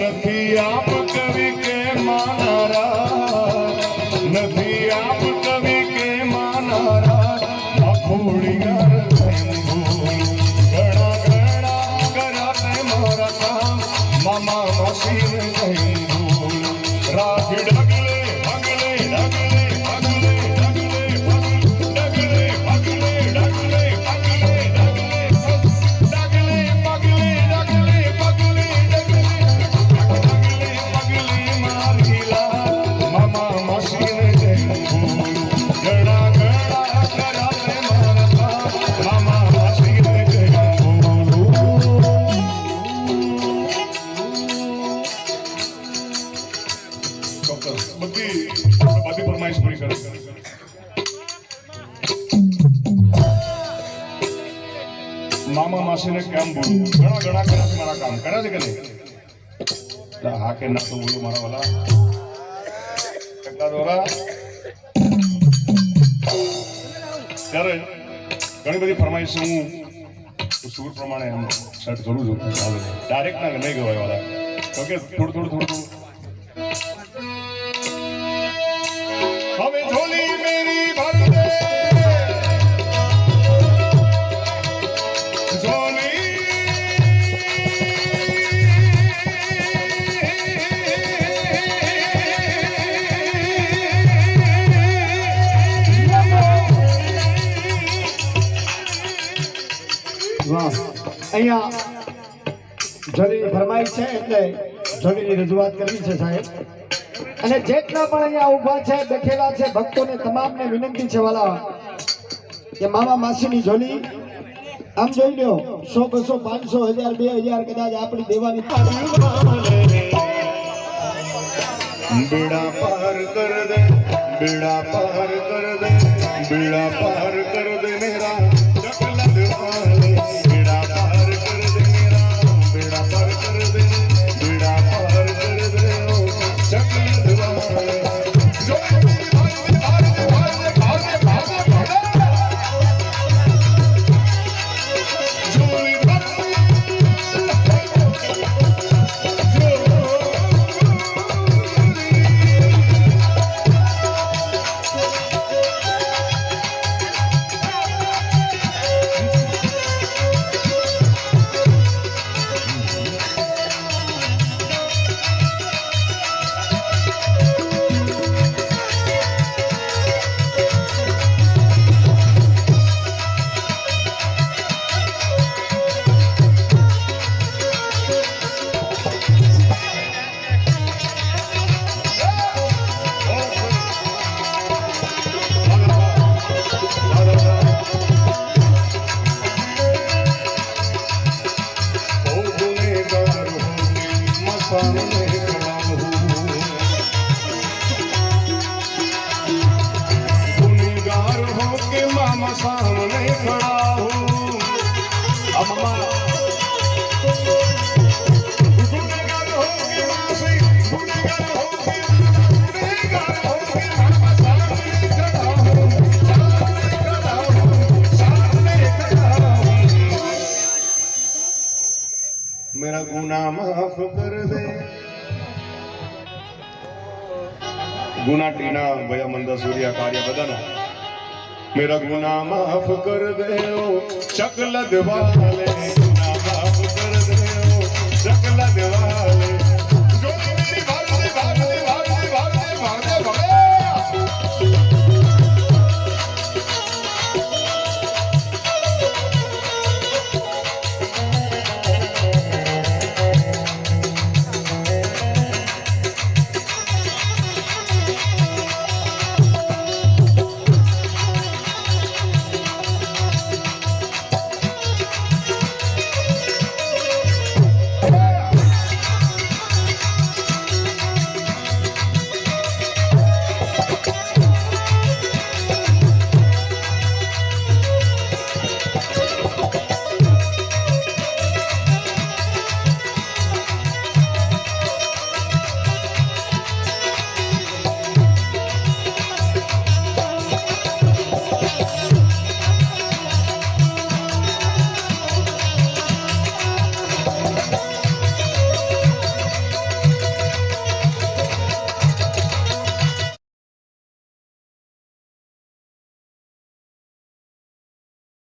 નથી આપ કવિ કે માનારા, નથી આપ કવિ કે માનારા, અખોડિયાર ઘણા ઘણા કરાતે મારા કામ, મામા માસીને કઈ ભૂલ રાખ ડગલે પગલે ડગલે પગલે ડગલે ડગલે પગલે ડગલે પગલે ડગલે પગલે ડગલે પગલે ડગલે પગલે મારીલા મામા માસીને કઈ ભૂલ ઘણા ઘણા કરાતે મારા કામ, મામા માસીને કઈ બધી ફરમાઈશ પૂરી કરે. મામા માસીને કેમ બોલું, ઘણા ઘણા કર્યા મારા કામ કર્યા છે કે નહીં? હા કે ના તો બોલું મારા વાલા કેટલા દોરા. ત્યારે ઘણી બધી ફરમાઈશ હું સૂર પ્રમાણે એમ સેટ કરું છું. ડાયરેક્ટ ના નહીં ગવાય વાલા, ઓકે થોડું થોડું થોડું થોડું. હવે ઝોલી મેરી ભર દે ઝોલી, વાહ. અહીંયા ઝોલીની ફરમાઈશ છે એટલે ઝોલીની રજૂઆત કરવી છે સાહેબ. અને જેટલા પણ અહીંયા ઊભા છે બેઠેલા છે ભક્તોને તમામને વિનંતી છે વાલા કે મામા માસીની ઝોલી આમ જોઈ લો 100 200 500 1000 2000 કદાચ આપણી દેવાની બેડા પાર કર દે, બેડા પાર કર દે, બેડા પાર કર દે મેરા ચકલદ વાલે, બેડા પાર કર દે મેરા, બેડા પાર કર દે, બેડા પાર કર દે ઓ ચકલદ વાલે. गुनेगार हो के मामा सामने खड़ा हूँ, गुनेगार हो के मासी, गुनेगार हो के मामा सामने खड़ा हूँ, सामने खड़ा हूँ. मेरा गुनाह माफ कर दे. गुना टीना भैया मंदा सूर्या कार्य बदना, मेरा गुनाह माफ कर दे ओ चकलद वाले, गुनाह माफ कर दे ओ चकलद वाले.